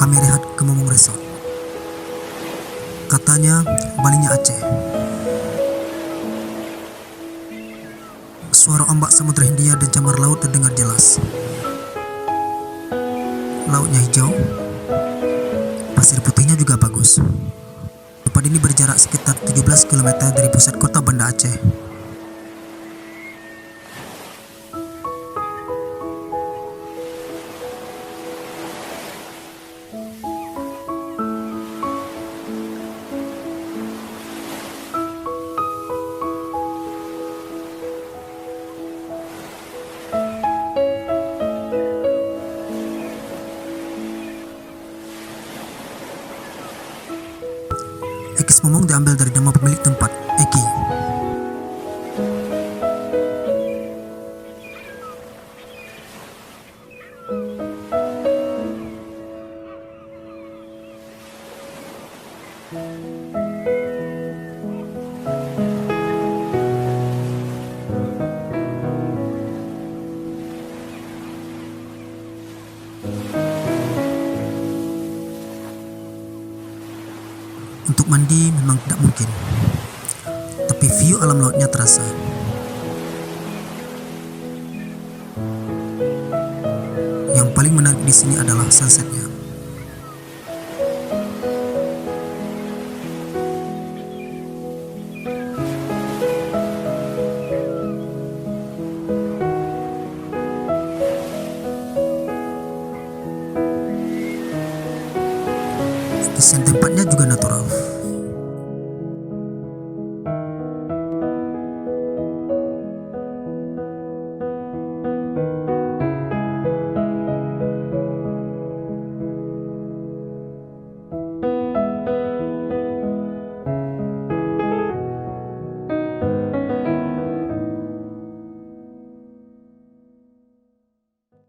kami rehat ke Momong Resort. Katanya Balinya Aceh. Suara ombak Samudra Hindia dan camar laut terdengar jelas. Lautnya hijau, pasir putihnya juga bagus. Tempat ini berjarak sekitar 17 km dari pusat kota Banda Aceh. Ekis Momong diambil dari nama pemilik tempat, Eki. Untuk mandi memang tidak mungkin, tapi view alam lautnya terasa. Yang paling menarik di sini adalah sunsetnya. Desain tempatnya juga natural.